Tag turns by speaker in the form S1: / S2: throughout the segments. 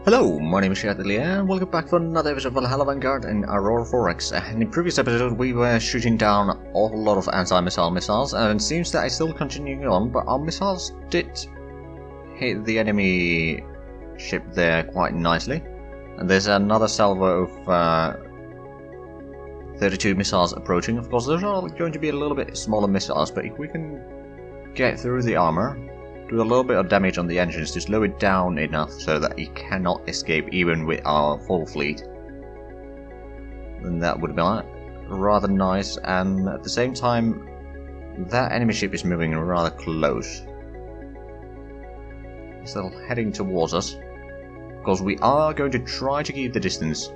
S1: Hello, my name is Zhatelier and welcome back for another episode of Valhalla, Vanguard and Aurora 4X. In the previous episode we were shooting down a whole lot of anti-missile missiles, and it seems that it's still continuing on, but our missiles did hit the enemy ship there quite nicely. And there's another salvo of 32 missiles approaching. Of course those are going to be a little bit smaller missiles, but if we can get through the armor, do a little bit of damage on the engines to slow it down enough so that it cannot escape even with our full fleet, then that would be rather nice. And at the same time, that enemy ship is moving rather close. Still heading towards us, because we are going to try to keep the distance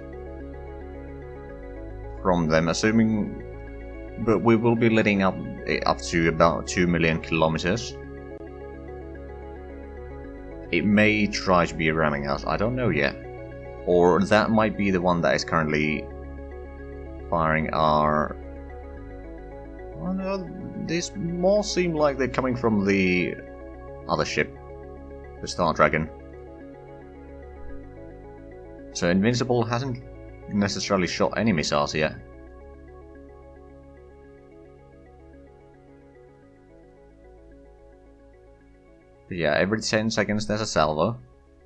S1: from them, assuming, but we will be letting up to about 2 million kilometers. It may try to be ramming us, I don't know yet. Or that might be the one that is currently firing our... Oh no, these more seem like they're coming from the other ship, the Star Dragon. So Invincible hasn't necessarily shot any missiles yet. But yeah, every 10 seconds there's a salvo.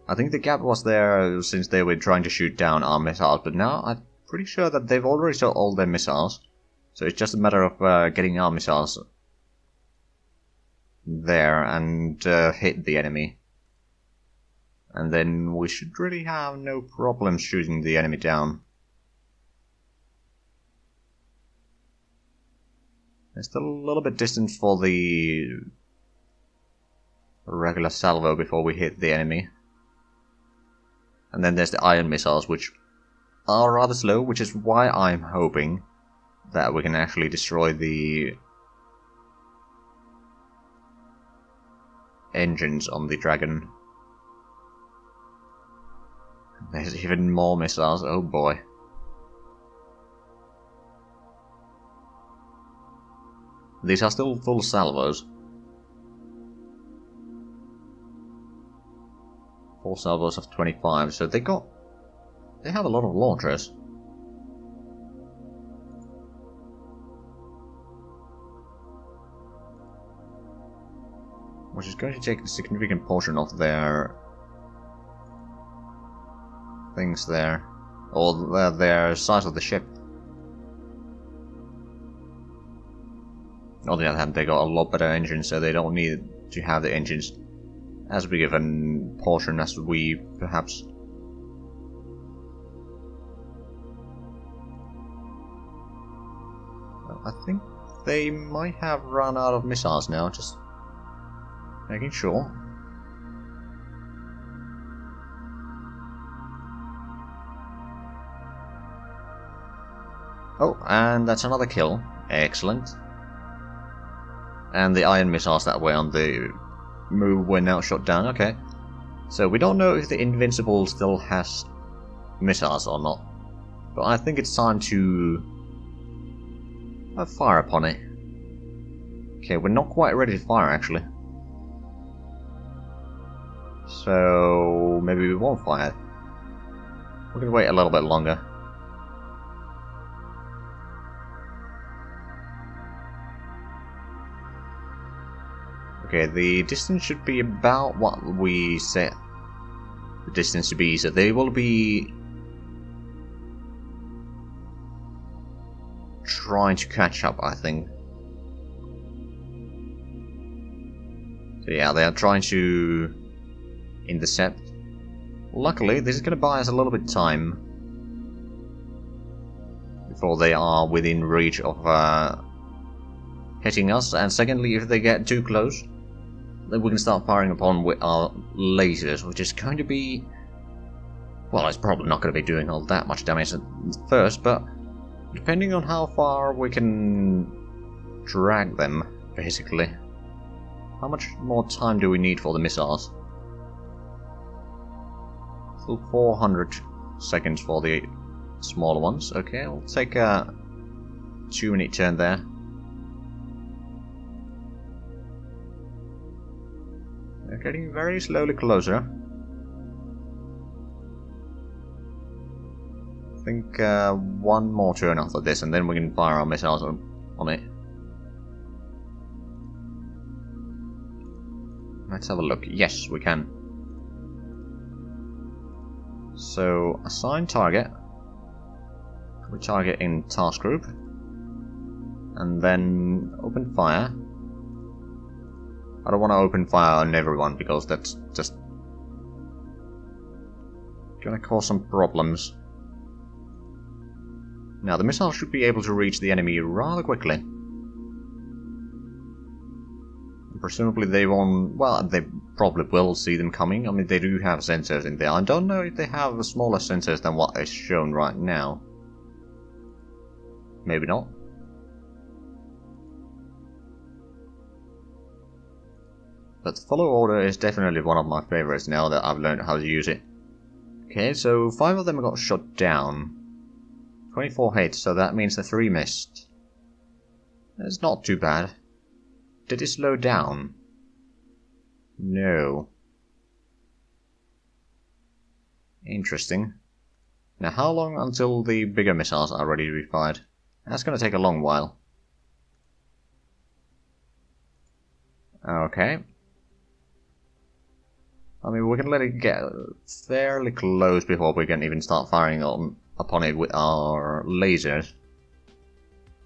S1: I think the gap was there since they were trying to shoot down our missiles, but now I'm pretty sure that they've already shot all their missiles. So it's just a matter of getting our missiles there and hit the enemy. And then we should really have no problem shooting the enemy down. There's still a little bit distant for the regular salvo before we hit the enemy. And then there's the iron missiles, which are rather slow, which is why I'm hoping that we can actually destroy the engines on the Dragon. There's even more missiles, oh boy. These are still full salvos. Four salvos of 25, so they have a lot of launchers. Which is going to take a significant portion of their things there, or their size of the ship. On the other hand, they got a lot better engines, so they don't need to have the engines as big of a portion as we perhaps. I think they might have run out of missiles now, just making sure. Oh, and that's another kill. Excellent. And the iron missiles that were on the move were now shot down. Okay, so we don't know if the Invincible still has missiles or not, but I think it's time to fire upon it. Okay, we're not quite ready to fire actually, so maybe we won't fire. We're gonna wait a little bit longer. Okay, the distance should be about what we set the distance to be, so they will be trying to catch up, I think. So yeah, they are trying to intercept. Luckily, this is going to buy us a little bit of time before they are within reach of hitting us, and secondly, if they get too close, then we can start firing upon with our lasers, which is going to be... well, it's probably not going to be doing all that much damage at first, but depending on how far we can drag them, basically. How much more time do we need for the missiles? Still 400 seconds for the smaller ones. Okay, I'll take a 2-minute turn there. They're getting very slowly closer. think one more turn after this, and then we can fire our missiles on it. Let's have a look. Yes, we can. So, assign target. We target in task group. And then open fire. I don't want to open fire on everyone because that's just gonna cause some problems. Now, the missile should be able to reach the enemy rather quickly. Presumably they won't... well, they probably will see them coming. I mean, they do have sensors in there. I don't know if they have smaller sensors than what is shown right now. Maybe not. But follow order is definitely one of my favorites now that I've learned how to use it. Okay, so 5 of them got shot down. 24 hits, so that means the 3 missed. That's not too bad. Did it slow down? No. Interesting. Now, how long until the bigger missiles are ready to be fired? That's going to take a long while. Okay. I mean, we can let it get fairly close before we can even start firing upon it with our lasers.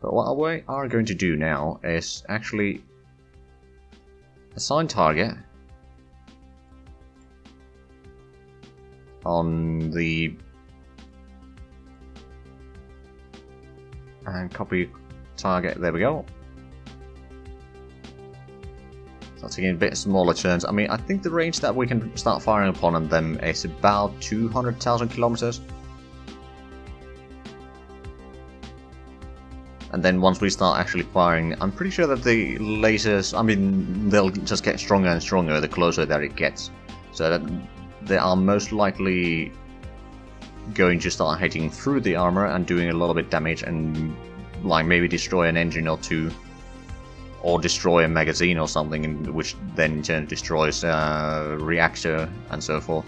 S1: But what we are going to do now is actually assign target on the and copy target. There we go. Start taking a bit smaller turns. I mean, I think the range that we can start firing upon them is about 200,000 kilometers. And then once we start actually firing, I'm pretty sure that the lasers, I mean, they'll just get stronger and stronger the closer that it gets. So that they are most likely going to start hitting through the armor and doing a little bit damage and like maybe destroy an engine or two. Or destroy a magazine or something, which then in turn destroys a reactor and so forth.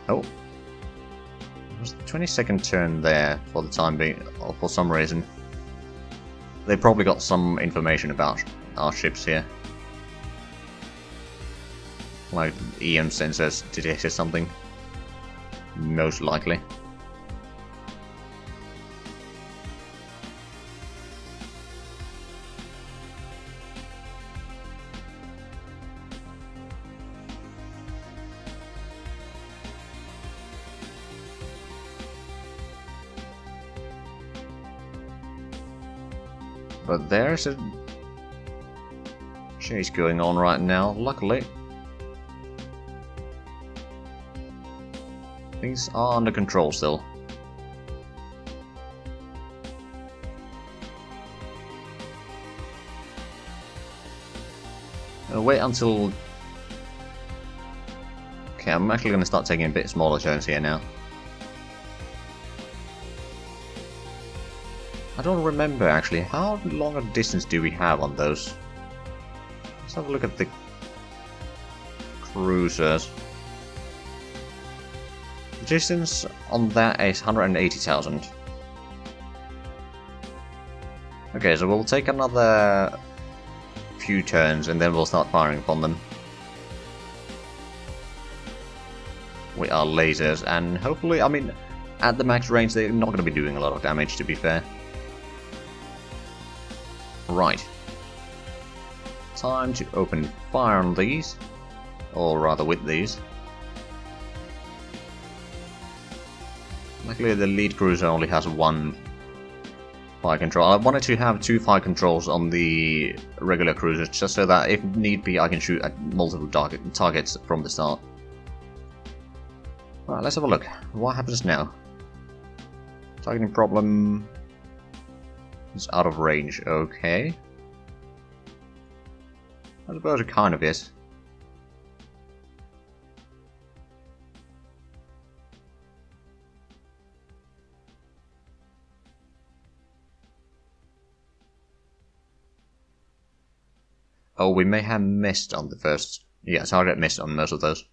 S1: Oh. There was a 20-second turn there for the time being, or for some reason. They probably got some information about our ships here. Like EM sensors detected something. Most likely. But there's a chase going on right now, luckily. Things are under control still. I'll wait until... okay, I'm actually going to start taking a bit smaller turns here now. I don't remember actually, how long a distance do we have on those? Let's have a look at the cruisers. The distance on that is 180,000. Okay, so we'll take another few turns and then we'll start firing upon them with our lasers, and hopefully, I mean, at the max range they're not going to be doing a lot of damage, to be fair. Right. Time to open fire on these. Or rather with these. Luckily the lead cruiser only has one fire control. I wanted to have 2 fire controls on the regular cruisers just so that if need be I can shoot at multiple targets from the start. Alright, let's have a look. What happens now? Targeting problem... it's out of range, okay. I suppose it kind of is. Oh, we may have missed on the first... yeah, target missed on most of those.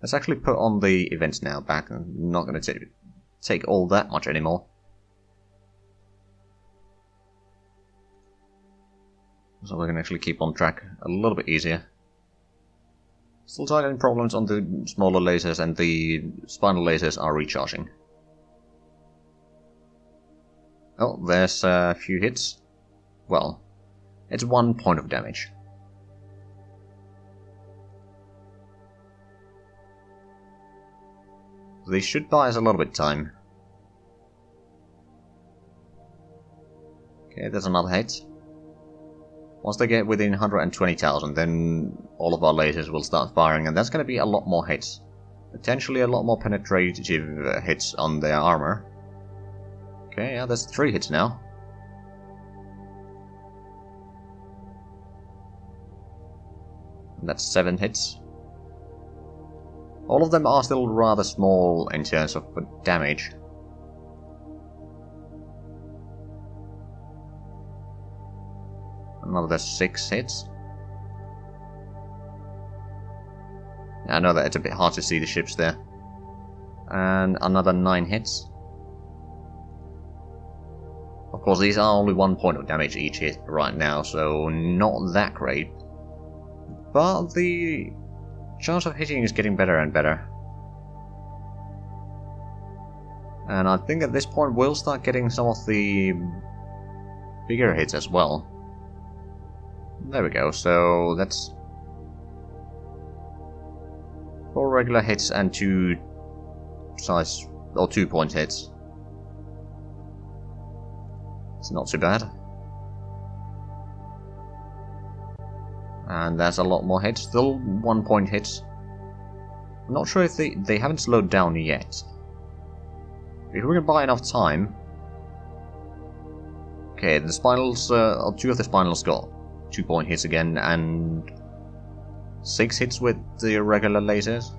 S1: Let's actually put on the events now back. I'm not going to take all that much anymore. So we can actually keep on track a little bit easier. Still targeting problems on the smaller lasers, and the spinal lasers are recharging. Oh, there's a few hits. Well, it's 1 point of damage. They should buy us a little bit of time. Okay, there's another hit. Once they get within 120,000, then all of our lasers will start firing, and that's going to be a lot more hits. Potentially a lot more penetrative hits on their armor. Okay, yeah, that's 3 hits now. And that's 7 hits. All of them are still rather small in terms of damage. Another 6 hits. I know that it's a bit hard to see the ships there. And another 9 hits. Of course, these are only 1 point of damage each hit right now, so not that great. But the chance of hitting is getting better and better. And I think at this point we'll start getting some of the bigger hits as well. There we go, so that's 4 regular hits and 2 size, or 2 point hits. It's not too bad. And that's a lot more hits, still 1 point hits. I'm not sure if they haven't slowed down yet. If we can buy enough time. Okay, the spinals, 2 of the spinals got 2 point hits again, and 6 hits with the regular lasers.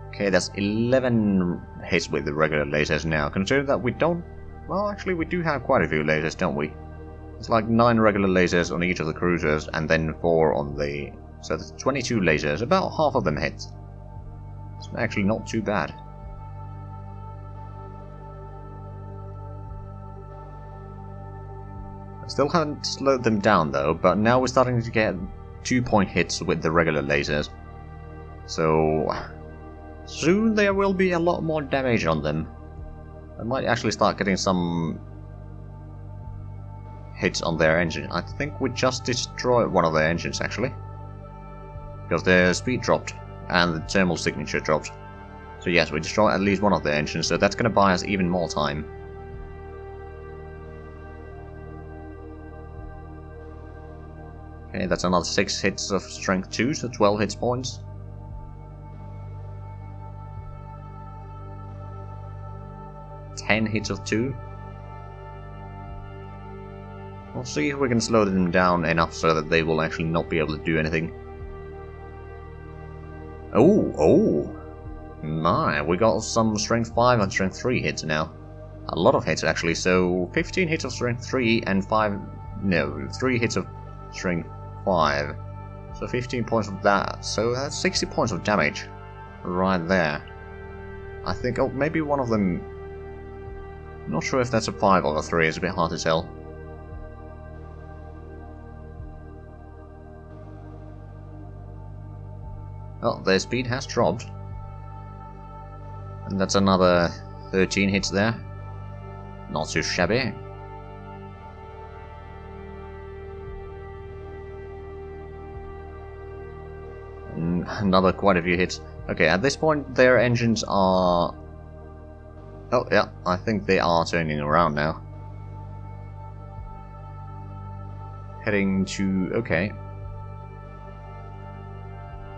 S1: Okay, that's 11 hits with the regular lasers now. Consider that we don't... Well, actually we do have quite a few lasers, don't we? It's like 9 regular lasers on each of the cruisers, and then 4 on the... So that's 22 lasers, about half of them hit. It's actually not too bad. I still haven't slowed them down though, but now we're starting to get 2 point hits with the regular lasers. So soon there will be a lot more damage on them. I might actually start getting some hits on their engine. I think we just destroyed one of their engines actually. Because their speed dropped and the thermal signature dropped. So yes, we destroyed at least one of their engines, so that's going to buy us even more time. Okay, that's another 6 hits of strength 2, so 12 hits points. Ten hits of 2. We'll see if we can slow them down enough so that they will actually not be able to do anything. Oh! My, we got some strength 5 and strength 3 hits now. A lot of hits actually, so 15 hits of strength 3 and 3 hits of strength 5. So 15 points of that, so that's 60 points of damage. Right there. I think, oh, maybe one of them... I'm not sure if that's a 5 or a 3, it's a bit hard to tell. Oh, their speed has dropped. And that's another 13 hits there. Not too shabby. And another quite a few hits. Okay, at this point their engines are... Oh yeah, I think they are turning around now. Heading to... okay.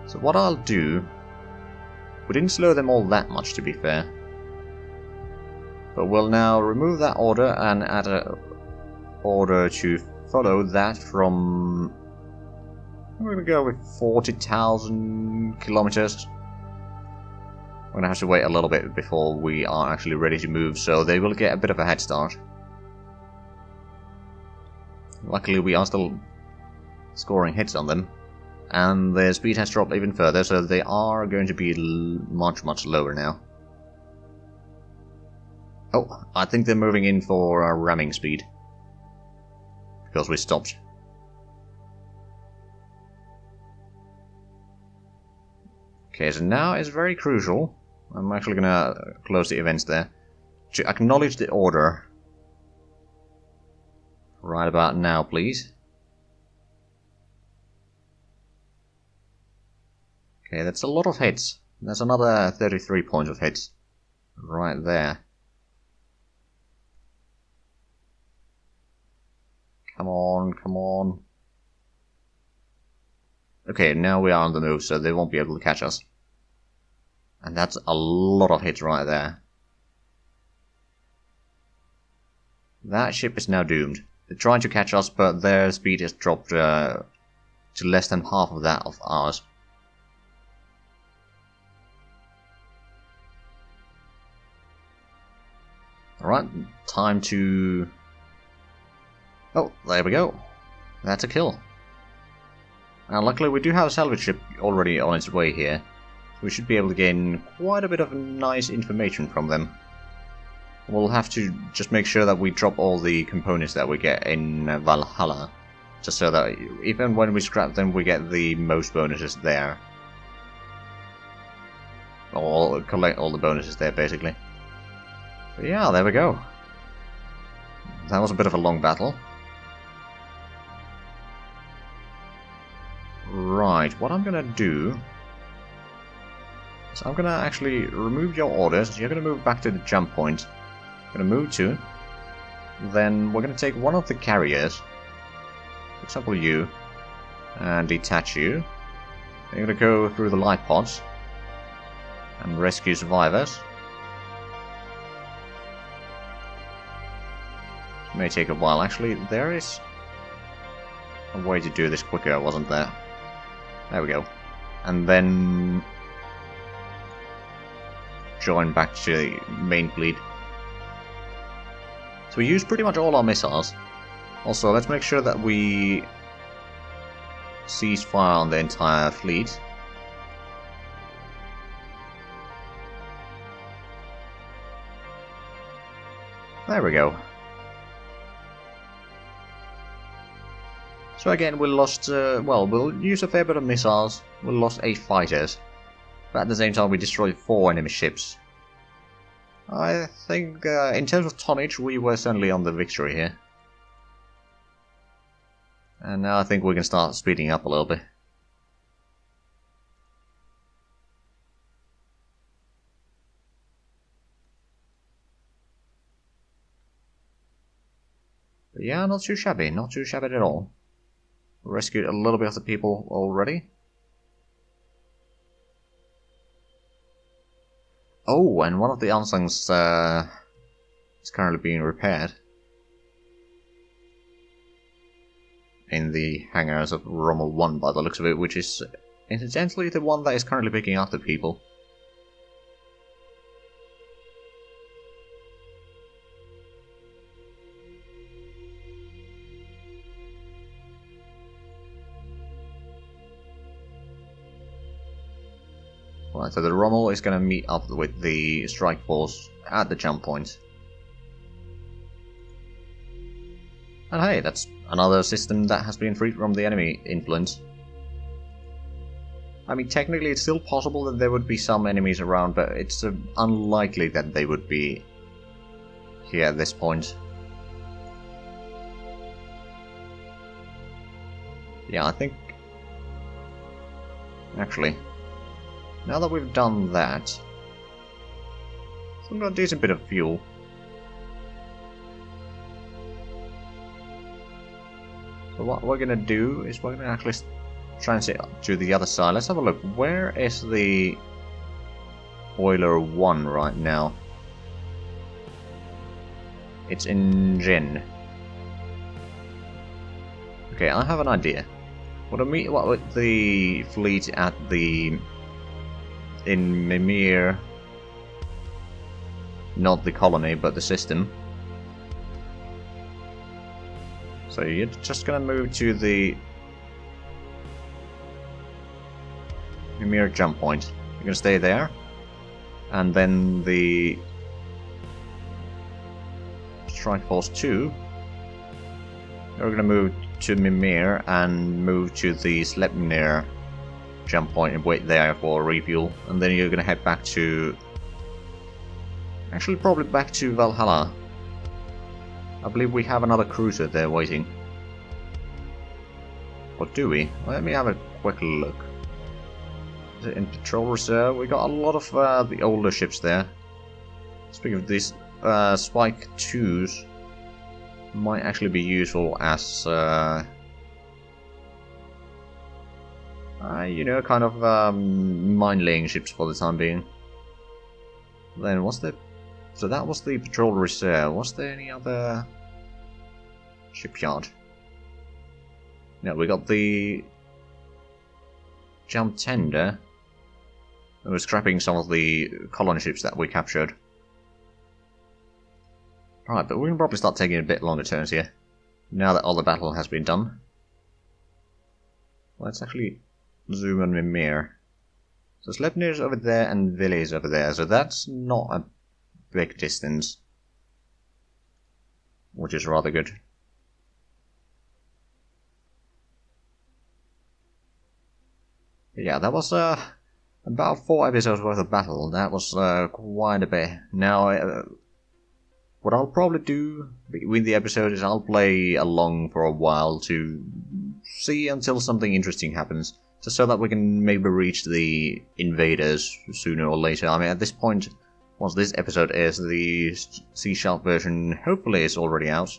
S1: So what I'll do... We didn't slow them all that much, to be fair. But we'll now remove that order and add a order to follow that from... We're gonna go with 40,000 kilometers. We're gonna have to wait a little bit before we are actually ready to move, so they will get a bit of a head start. Luckily we are still scoring hits on them. And their speed has dropped even further, so they are going to be much lower now. Oh, I think they're moving in for ramming speed. Because we stopped. Okay, so now is very crucial. I'm actually gonna close the events there. To acknowledge the order. Right about now, please. Okay, that's a lot of hits. That's another 33 points of hits. Right there. Come on, come on. Okay, now we are on the move, so they won't be able to catch us. And that's a lot of hits right there. That ship is now doomed. They're trying to catch us, but their speed has dropped to less than half of that of ours. Alright, time to... Oh, there we go. That's a kill. Now luckily we do have a salvage ship already on its way here. We should be able to gain quite a bit of nice information from them. We'll have to just make sure that we drop all the components that we get in Valhalla. Just so that even when we scrap them we get the most bonuses there. Or collect all the bonuses there basically. But yeah, there we go. That was a bit of a long battle. Right, what I'm gonna do is I'm gonna actually remove your orders. You're gonna move back to the jump point. I'm gonna move to. Then we're gonna take one of the carriers, for example you, and detach you. Then you're gonna go through the light pods and rescue survivors. It may take a while. Actually, there is a way to do this quicker, wasn't there? There we go. And then join back to the main fleet. So we use pretty much all our missiles. Also, let's make sure that we cease fire on the entire fleet. There we go. So again, we lost, well, we'll use a fair bit of missiles, we lost 8 fighters, but at the same time we destroyed 4 enemy ships. I think, in terms of tonnage, we were certainly on the victory here. And now I think we can start speeding up a little bit. But yeah, not too shabby at all. Rescued a little bit of the people already. Oh, and one of the Ansangs is currently being repaired. In the hangars of Rommel 1 by the looks of it, which is incidentally the one that is currently picking up the people. Right, so the Rommel is going to meet up with the strike force at the jump point. And hey, that's another system that has been freed from the enemy influence. I mean, technically it's still possible that there would be some enemies around, but it's unlikely that they would be here at this point. Yeah, I think... Actually... Now that we've done that, we've got a decent bit of fuel. So what we're gonna do is we're gonna actually transit to the other side. Let's have a look. Where is the boiler 1 right now? It's in Jin. Okay, I have an idea. What with the fleet at the in Mimir, not the colony, but the system. So you're just gonna move to the Mimir jump point. You're gonna stay there. And then the Strike Force 2. We're gonna move to Mimir and move to the Zhatelier jump point and wait there for refuel. And then you're gonna head back to... Actually, probably back to Valhalla. I believe we have another cruiser there waiting. Or do we? Let me have a quick look. Is it in patrol reserve? We got a lot of the older ships there. Speaking of these, Spike 2s might actually be useful as, you know, kind of mine-laying ships for the time being. Then what's the... So that was the patrol reserve. Was there any other shipyard? No, we got the jump tender. We're scrapping some of the colony ships that we captured. Alright, but we can probably start taking a bit longer turns here. Now that all the battle has been done. Let's actually zoom on Mimir. So Zhatelier over there and Vili is over there, so that's not a big distance. Which is rather good. Yeah, that was about 4 episodes worth of battle. That was quite a bit. Now, what I'll probably do with the episode is I'll play along for a while to see until something interesting happens. Just so that we can maybe reach the invaders sooner or later. I mean, at this point, once this episode airs, the C# version hopefully is already out.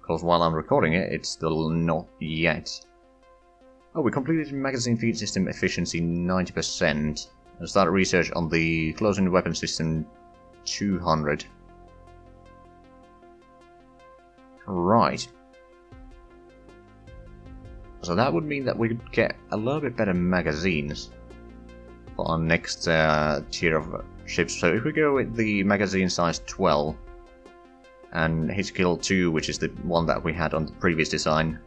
S1: Because while I'm recording it, it's still not yet. Oh, we completed magazine feed system efficiency 90%. And started research on the closing weapon system 200. Right. So that would mean that we could get a little bit better magazines for our next tier of ships. So if we go with the magazine size 12 and hit kill 2, which is the one that we had on the previous design,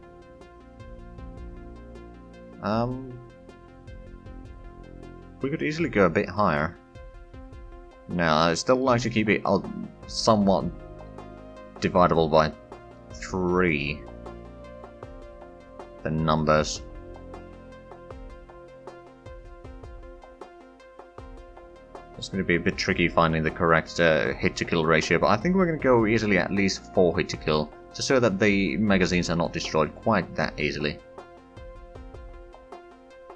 S1: we could easily go a bit higher. Now, I still like to keep it somewhat dividable by 3. The numbers. It's going to be a bit tricky finding the correct hit to kill ratio, but I think we're going to go easily at least 4 hit to kill, just so that the magazines are not destroyed quite that easily.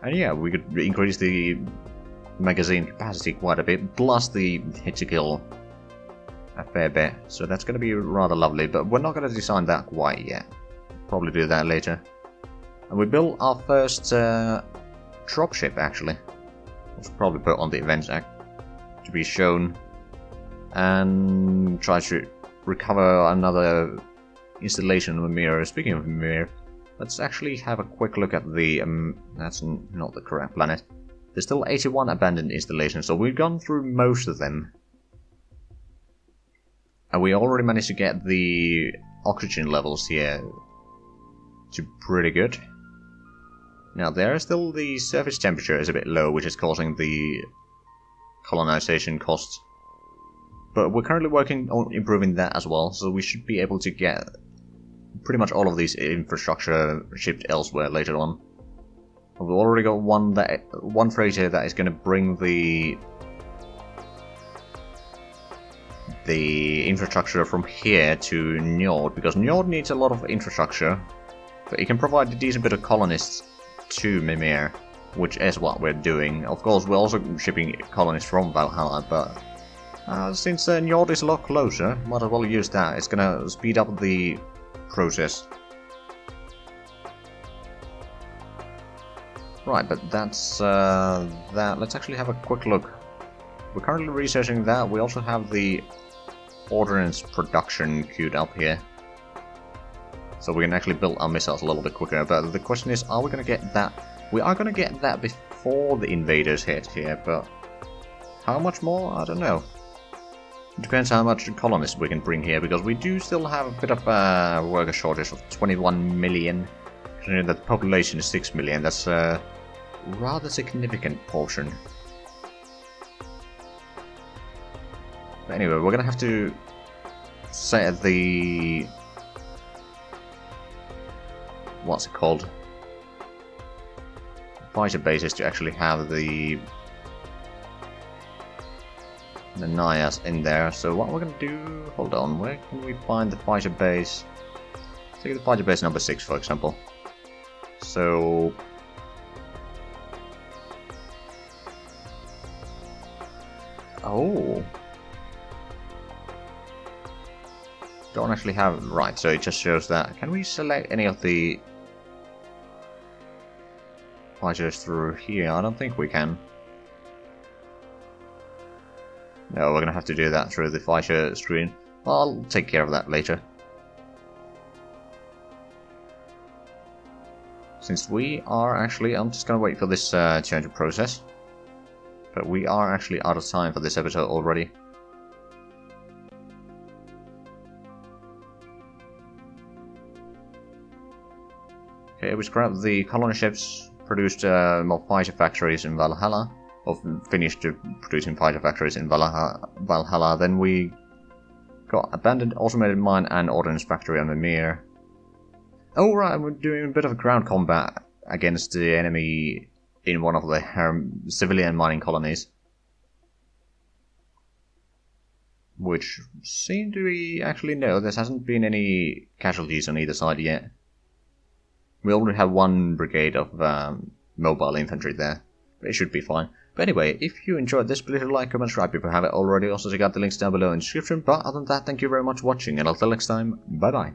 S1: And yeah, we could increase the magazine capacity quite a bit, plus the hit to kill a fair bit, so that's going to be rather lovely, but we're not going to design that quite yet. Probably do that later. And we built our first dropship, actually. Which we'll probably put on the events act to be shown. And try to recover another installation of Mimir. Speaking of Mimir, let's actually have a quick look at the... that's not the correct planet. There's still 81 abandoned installations, so we've gone through most of them. And we already managed to get the oxygen levels here to pretty good. Now there is still the surface temperature is a bit low, which is causing the colonization costs. But we're currently working on improving that as well, so we should be able to get pretty much all of these infrastructure shipped elsewhere later on. We've already got one freighter that is going to bring the infrastructure from here to Njord, because Njord needs a lot of infrastructure, but it can provide a decent bit of colonists to Mimir, which is what we're doing. Of course, we're also shipping colonists from Valhalla, but since Njord is a lot closer, might as well use that. It's gonna speed up the process. Right, but that's that. Let's actually have a quick look. We're currently researching that. We also have the ordnance production queued up here, so we can actually build our missiles a little bit quicker. But the question is, are we going to get that? We are going to get that before the invaders hit here, but how much more? I don't know. It depends how much colonists we can bring here, because we do still have a bit of a worker shortage of 21 million. Considering that the population is 6 million, that's rather significant portion. But anyway, we're gonna have to set the... what's it called? Fighter bases to actually have the Naias in there. So what we're gonna do... hold on, where can we find the fighter base? Take the fighter base number 6 for example. So... oh... don't actually have... right, so it just shows that... can we select any of the fighters through here? I don't think we can. No, we're gonna have to do that through the fighter screen. I'll take care of that later. Since we are actually... I'm just gonna wait for this turn to process. But we are actually out of time for this episode already. Okay, we scrapped the colony ships, produced more fighter factories in Valhalla. Or finished producing fighter factories in Valhalla. Then we got abandoned automated mine and ordnance factory on Mimir. Oh right, we're doing a bit of ground combat against the enemy in one of the civilian mining colonies. Which seem to be... actually no, there hasn't been any casualties on either side yet. We already have one brigade of mobile infantry there, but it should be fine. But anyway, if you enjoyed this, please like, comment, subscribe if you haven't already. Also check out the links down below in the description. But other than that, thank you very much for watching, and until next time, bye bye.